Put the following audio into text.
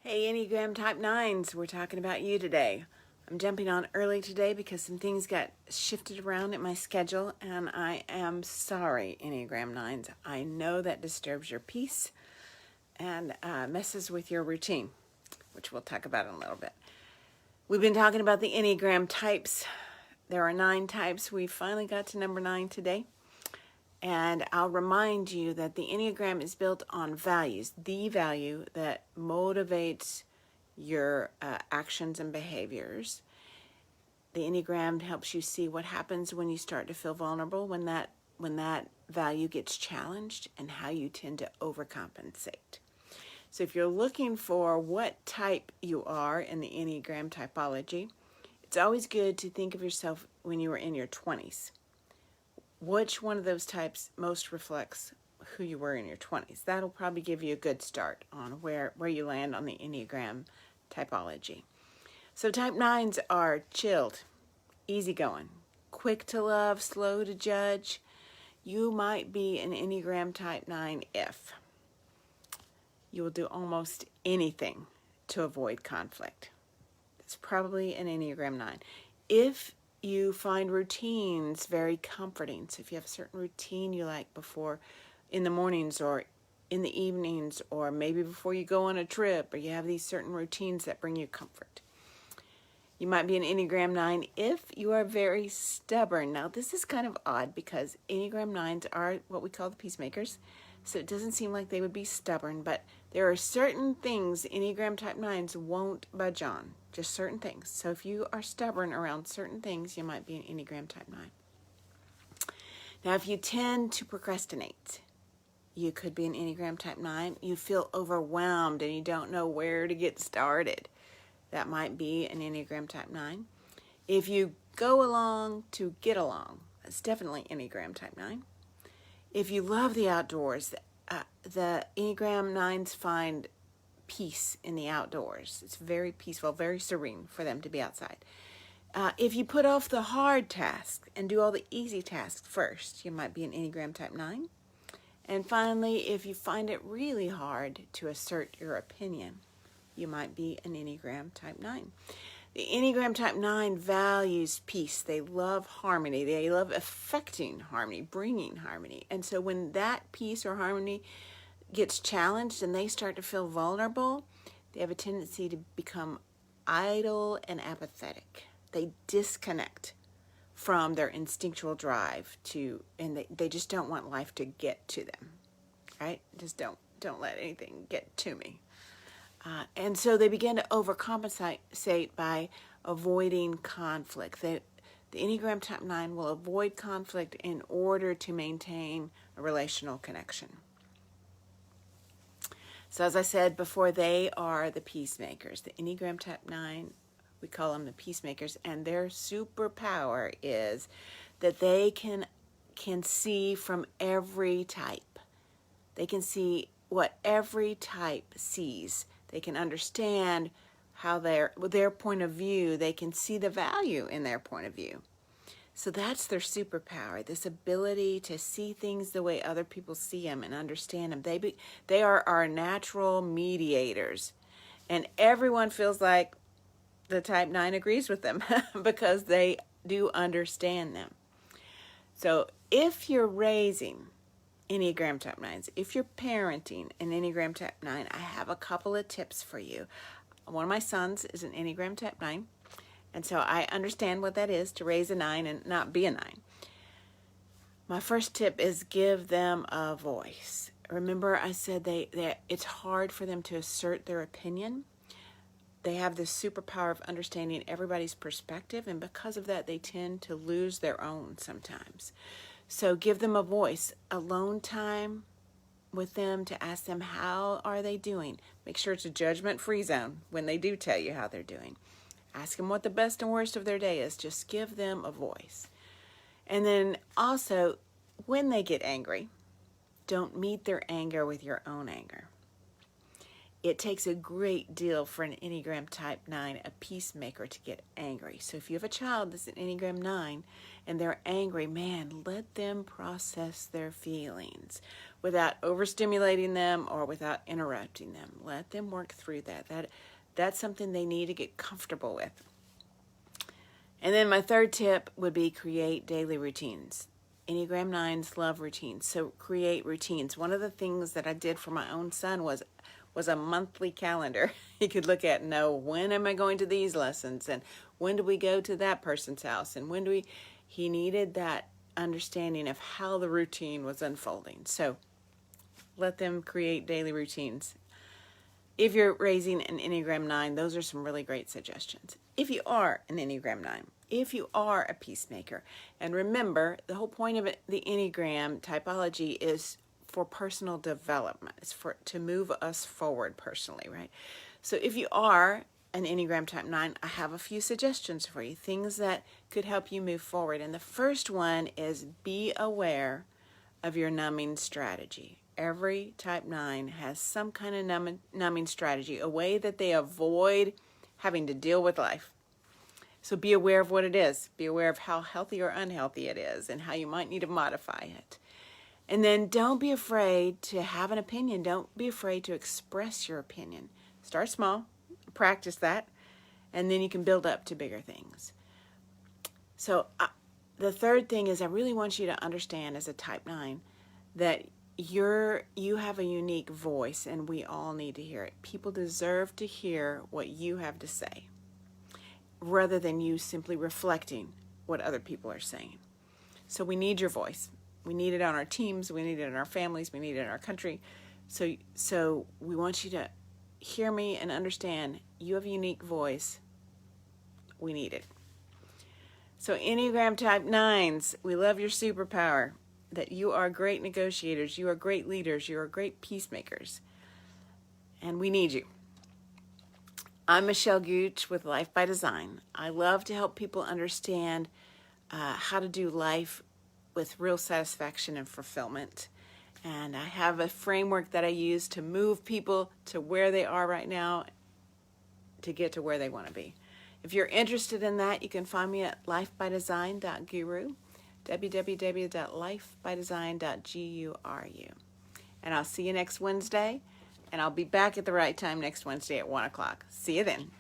Hey, Enneagram Type 9s, we're talking about you today. I'm jumping on early today because some things got shifted around in my schedule, and I am sorry, Enneagram 9s. I know that disturbs your peace and messes with your routine, which we'll talk about in a little bit. We've been talking about the Enneagram types. There are 9 types. We finally got to number 9 today. And I'll remind you that the Enneagram is built on values, the value that motivates your actions and behaviors. The Enneagram helps you see what happens when you start to feel vulnerable, when that value gets challenged, and how you tend to overcompensate. So if you're looking for what type you are in the Enneagram typology, it's always good to think of yourself when you were in your 20s. Which one of those types most reflects who you were in your 20s? That'll probably give you a good start on where you land on the Enneagram typology. So type 9s are chilled, easygoing, quick to love, slow to judge. You might be an Enneagram type 9 if you will do almost anything to avoid conflict. It's probably an Enneagram 9. If you find routines very comforting. So if you have a certain routine you like before, in the mornings or in the evenings, or maybe before you go on a trip, or you have these certain routines that bring you comfort. You might be an Enneagram 9 if you are very stubborn. Now this is kind of odd because Enneagram 9s are what we call the Peacemakers. So it doesn't seem like they would be stubborn, but there are certain things Enneagram Type 9s won't budge on, just certain things. So if you are stubborn around certain things, you might be an Enneagram Type 9. Now if you tend to procrastinate, you could be an Enneagram Type 9. You feel overwhelmed and you don't know where to get started. That might be an Enneagram Type 9. If you go along to get along, that's definitely Enneagram Type 9. If you love the outdoors, the Enneagram 9s find peace in the outdoors. It's very peaceful, very serene for them to be outside. If you put off the hard tasks and do all the easy tasks first, you might be an Enneagram Type 9. And finally, if you find it really hard to assert your opinion, you might be an Enneagram Type 9. The Enneagram Type 9 values peace. They love harmony. They love affecting harmony, bringing harmony. And so when that peace or harmony gets challenged and they start to feel vulnerable, they have a tendency to become idle and apathetic. They disconnect from their instinctual drive and they just don't want life to get to them, right? Just don't let anything get to me. And so they begin to overcompensate by avoiding conflict. The Enneagram Type 9 will avoid conflict in order to maintain a relational connection. So as I said before, they are the Peacemakers. The Enneagram Type 9, we call them the Peacemakers, and their superpower is that they can see from every type. They can see what every type sees. They can understand how their point of view, they can see the value in their point of view. So that's their superpower, this ability to see things the way other people see them and understand them. They are our natural mediators. And everyone feels like the Type 9 agrees with them because they do understand them. So if you're raising Enneagram Type 9s, if you're parenting an Enneagram Type 9, I have a couple of tips for you. One of my sons is an Enneagram Type 9, and so I understand what that is to raise a 9 and not be a 9. My first tip is give them a voice. Remember I said it's hard for them to assert their opinion. They have this superpower of understanding everybody's perspective, and because of that, they tend to lose their own sometimes. So give them a voice, alone time with them to ask them how are they doing. Make sure it's a judgment-free zone when they do tell you how they're doing. Ask them what the best and worst of their day is. Just give them a voice. And then also, when they get angry, don't meet their anger with your own anger. it takes a great deal for an Enneagram Type 9, a peacemaker, to get angry. So if you have a child that's an Enneagram 9 and they're angry, man, let them process their feelings without overstimulating them or without interrupting them. Let them work through that. That's something they need to get comfortable with. And then my third tip would be create daily routines. Enneagram 9s love routines, so create routines. One of the things that I did for my own son was a monthly calendar. He could look at and know, when am I going to these lessons, and when do we go to that person's house, and when do we... He needed that understanding of how the routine was unfolding. So let them create daily routines. If you're raising an Enneagram 9, those are some really great suggestions. If you are an Enneagram 9, if you are a peacemaker, and remember, the whole point of the Enneagram typology is for personal development. It's to move us forward personally, right? So if you are an Enneagram Type 9, I have a few suggestions for you, things that could help you move forward. And the first one is be aware of your numbing strategy. Every Type 9 has some kind of numbing strategy, a way that they avoid having to deal with life. So be aware of what it is. Be aware of how healthy or unhealthy it is and how you might need to modify it. And then don't be afraid to have an opinion. Don't be afraid to express your opinion. Start small, practice that, and then you can build up to bigger things. So the third thing is, I really want you to understand as a Type 9 that you have a unique voice, and we all need to hear it. People deserve to hear what you have to say, rather than you simply reflecting what other people are saying. So we need your voice. We need it on our teams. We need it in our families. We need it in our country. So we want you to hear me and understand you have a unique voice. We need it. So Enneagram Type 9s, we love your superpower, that you are great negotiators, you are great leaders, you are great peacemakers, and we need you. I'm Michele Gooch with Life by Design. I love to help people understand how to do life with real satisfaction and fulfillment. And I have a framework that I use to move people to where they are right now to get to where they want to be. If you're interested in that, you can find me at lifebydesign.guru, www.lifebydesign.guru. And I'll see you next Wednesday, and I'll be back at the right time next Wednesday at 1 o'clock. See you then.